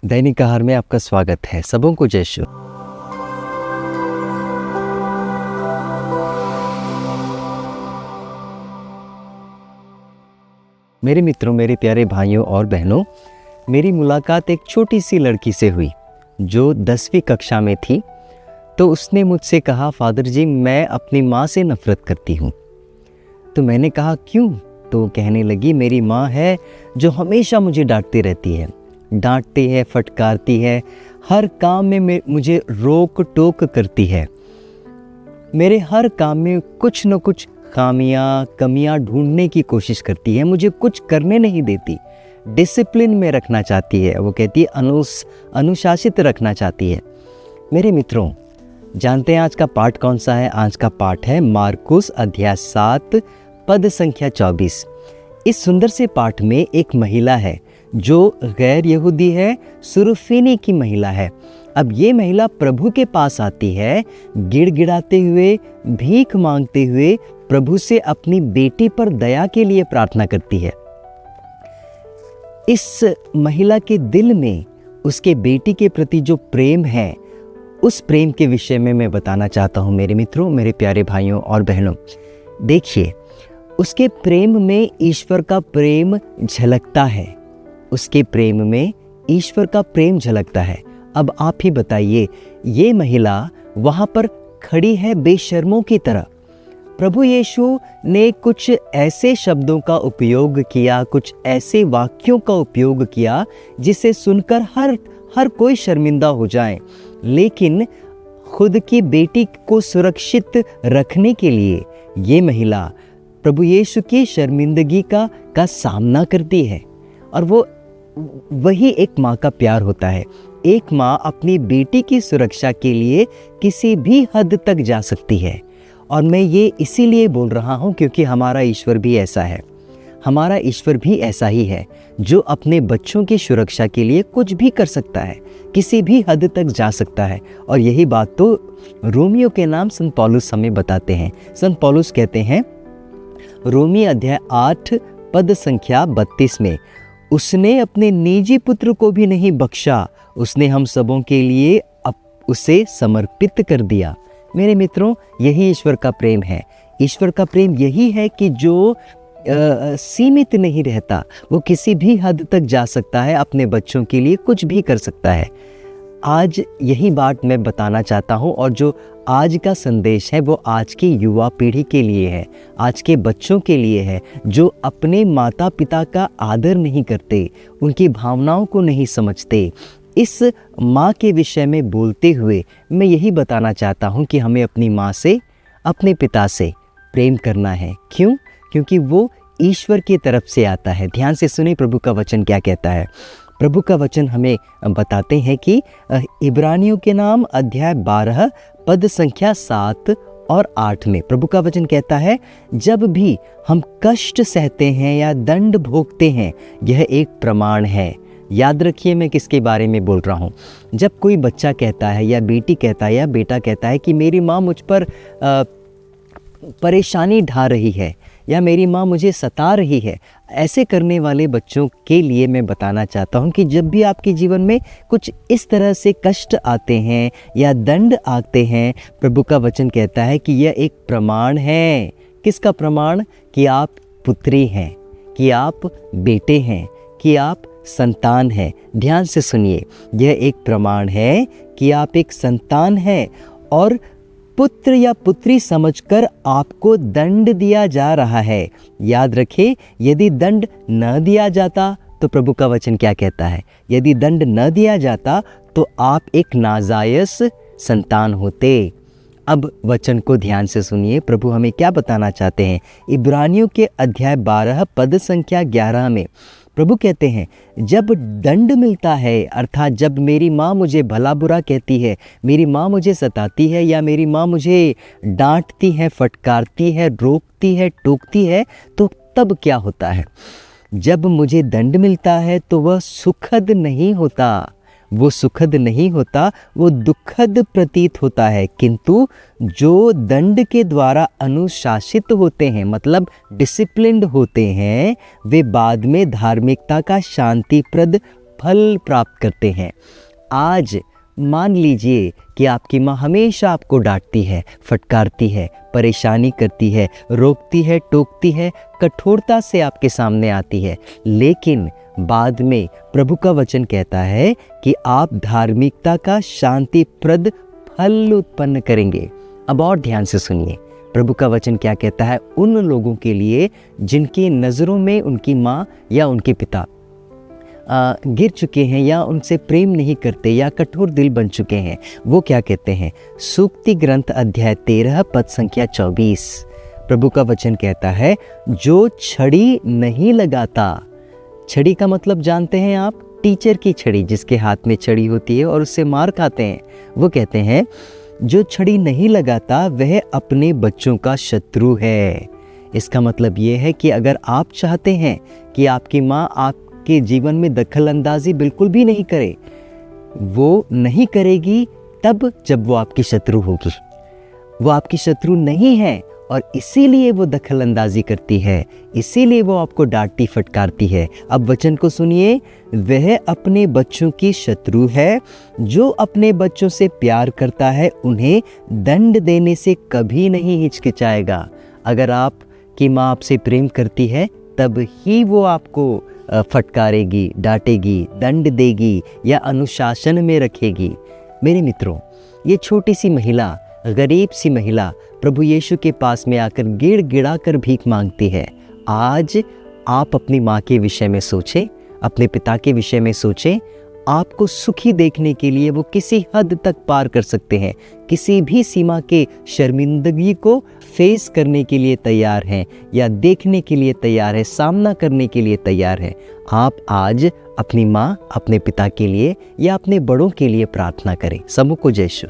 दैनिक आहार में आपका स्वागत है। सबों को जय श्री। मेरे मित्रों, मेरे प्यारे भाइयों और बहनों, मेरी मुलाकात एक छोटी सी लड़की से हुई जो 10वीं कक्षा में थी। तो उसने मुझसे कहा, फादर जी मैं अपनी माँ से नफ़रत करती हूँ। तो मैंने कहा क्यों? तो कहने लगी, मेरी माँ है जो हमेशा मुझे डांटती रहती है, डांटती है, फटकारती है, हर काम में मुझे रोक टोक करती है, मेरे हर काम में कुछ न कुछ खामियां कमियां ढूंढने की कोशिश करती है, मुझे कुछ करने नहीं देती, डिसिप्लिन में रखना चाहती है। वो कहती है अनुशासित रखना चाहती है। मेरे मित्रों, जानते हैं आज का पाठ कौन सा है? आज का पाठ है मार्कुस अध्याय 7 पद संख्या 24। इस सुंदर से पाठ में एक महिला है जो गैर यहूदी है, सुरुफीनी की महिला है। अब ये महिला प्रभु के पास आती है, गिड़गिड़ाते हुए, भीख मांगते हुए प्रभु से अपनी बेटी पर दया के लिए प्रार्थना करती है। इस महिला के दिल में उसके बेटी के प्रति जो प्रेम है, उस प्रेम के विषय में मैं बताना चाहता हूँ मेरे मित्रों, मेरे प्यारे भाइयों और बहनों। देखिए, उसके प्रेम में ईश्वर का प्रेम झलकता है, उसके प्रेम में ईश्वर का प्रेम झलकता है। अब आप ही बताइए, ये महिला वहाँ पर खड़ी है बेशर्मों की तरह। प्रभु यीशु ने कुछ ऐसे शब्दों का उपयोग किया, कुछ ऐसे वाक्यों का उपयोग किया जिसे सुनकर हर कोई शर्मिंदा हो जाए, लेकिन खुद की बेटी को सुरक्षित रखने के लिए ये महिला प्रभु यीशु की शर्मिंदगी का सामना करती है। और वही एक माँ का प्यार होता है। एक माँ अपनी बेटी की सुरक्षा के लिए किसी भी हद तक जा सकती है। और मैं ये इसीलिए बोल रहा हूँ क्योंकि हमारा ईश्वर भी ऐसा है। हमारा ईश्वर भी ऐसा ही है जो अपने बच्चों की सुरक्षा के लिए कुछ भी कर सकता है, किसी भी हद तक जा सकता है। और यही बात तो रोमियो के नाम संत पौलुस हमें बताते हैं। संत पौलुस कहते हैं रोमी अध्याय 8 पद संख्या 32 में, उसने अपने निजी पुत्र को भी नहीं बख्शा, उसने हम सबों के लिए उसे समर्पित कर दिया। मेरे मित्रों, यही ईश्वर का प्रेम है। ईश्वर का प्रेम यही है कि जो सीमित नहीं रहता, वो किसी भी हद तक जा सकता है, अपने बच्चों के लिए कुछ भी कर सकता है। आज यही बात मैं बताना चाहता हूँ, और जो आज का संदेश है वो आज की युवा पीढ़ी के लिए है, आज के बच्चों के लिए है जो अपने माता पिता का आदर नहीं करते, उनकी भावनाओं को नहीं समझते। इस माँ के विषय में बोलते हुए मैं यही बताना चाहता हूँ कि हमें अपनी माँ से, अपने पिता से प्रेम करना है। क्यों? क्योंकि वो ईश्वर की तरफ से आता है। ध्यान से सुने प्रभु का वचन क्या कहता है। प्रभु का वचन हमें बताते हैं कि इब्रानियों के नाम अध्याय 12 पद संख्या 7 और 8 में प्रभु का वचन कहता है, जब भी हम कष्ट सहते हैं या दंड भोगते हैं, यह एक प्रमाण है। याद रखिए मैं किसके बारे में बोल रहा हूँ। जब कोई बच्चा कहता है या बेटी कहता है या बेटा कहता है कि मेरी माँ मुझ पर परेशानी ढा रही है या मेरी माँ मुझे सता रही है, ऐसे करने वाले बच्चों के लिए मैं बताना चाहता हूँ कि जब भी आपके जीवन में कुछ इस तरह से कष्ट आते हैं या दंड आते हैं, प्रभु का वचन कहता है कि यह एक प्रमाण है। किसका प्रमाण? कि आप पुत्री हैं, कि आप बेटे हैं, कि आप संतान हैं। ध्यान से सुनिए, यह एक प्रमाण है कि आप एक संतान हैं और पुत्र या पुत्री समझकर आपको दंड दिया जा रहा है। याद रखें, यदि दंड न दिया जाता तो प्रभु का वचन क्या कहता है? यदि दंड न दिया जाता तो आप एक नाजायज संतान होते। अब वचन को ध्यान से सुनिए, प्रभु हमें क्या बताना चाहते हैं। इब्रानियों के अध्याय 12 पद संख्या 11 में प्रभु कहते हैं, जब दंड मिलता है, अर्थात जब मेरी माँ मुझे भला बुरा कहती है, मेरी माँ मुझे सताती है या मेरी माँ मुझे डांटती है, फटकारती है, रोकती है, टोकती है, तो तब क्या होता है? जब मुझे दंड मिलता है तो वह सुखद नहीं होता, वो सुखद नहीं होता, वो दुखद प्रतीत होता है। किंतु जो दंड के द्वारा अनुशासित होते हैं, मतलब डिसिप्लिन्ड होते हैं, वे बाद में धार्मिकता का शांतिप्रद फल प्राप्त करते हैं। आज मान लीजिए कि आपकी माँ हमेशा आपको डांटती है, फटकारती है, परेशानी करती है, रोकती है, टोकती है, कठोरता से आपके सामने आती है, लेकिन बाद में प्रभु का वचन कहता है कि आप धार्मिकता का शांतिप्रद फल उत्पन्न करेंगे। अब और ध्यान से सुनिए, प्रभु का वचन क्या कहता है उन लोगों के लिए जिनकी नज़रों में उनकी माँ या उनके पिता गिर चुके हैं या उनसे प्रेम नहीं करते या कठोर दिल बन चुके हैं। वो क्या कहते हैं? सूक्ति ग्रंथ अध्याय 13 पद संख्या 24 प्रभु का वचन कहता है, जो छड़ी नहीं लगाता, छड़ी का मतलब जानते हैं आप? टीचर की छड़ी, जिसके हाथ में छड़ी होती है और उससे मार खाते हैं। वो कहते हैं जो छड़ी नहीं लगाता वह अपने बच्चों का शत्रु है। इसका मतलब ये है कि अगर आप चाहते हैं कि आपकी माँ आपके जीवन में दखल अंदाजी बिल्कुल भी नहीं करे, वो नहीं करेगी तब जब वो आपकी शत्रु होगी। वो आपकी शत्रु नहीं है और इसीलिए वो दखल अंदाजी करती है, इसीलिए वो आपको डांटती फटकारती है। अब वचन को सुनिए, वह अपने बच्चों की शत्रु है। जो अपने बच्चों से प्यार करता है उन्हें दंड देने से कभी नहीं हिचकिचाएगा। अगर आपकी माँ आपसे प्रेम करती है तब ही वो आपको फटकारेगी, डांटेगी, दंड देगी या अनुशासन में रखेगी। मेरे मित्रों, ये छोटी सी महिला, गरीब सी महिला प्रभु यीशु के पास में आकर गिड़गिड़ा कर भीख मांगती है। आज आप अपनी माँ के विषय में सोचें, अपने पिता के विषय में सोचें। आपको सुखी देखने के लिए वो किसी हद तक पार कर सकते हैं, किसी भी सीमा के शर्मिंदगी को फेस करने के लिए तैयार हैं या देखने के लिए तैयार है, सामना करने के लिए तैयार है। आप आज अपनी माँ, अपने पिता के लिए या अपने बड़ों के लिए प्रार्थना करें। सबको जय यीशु।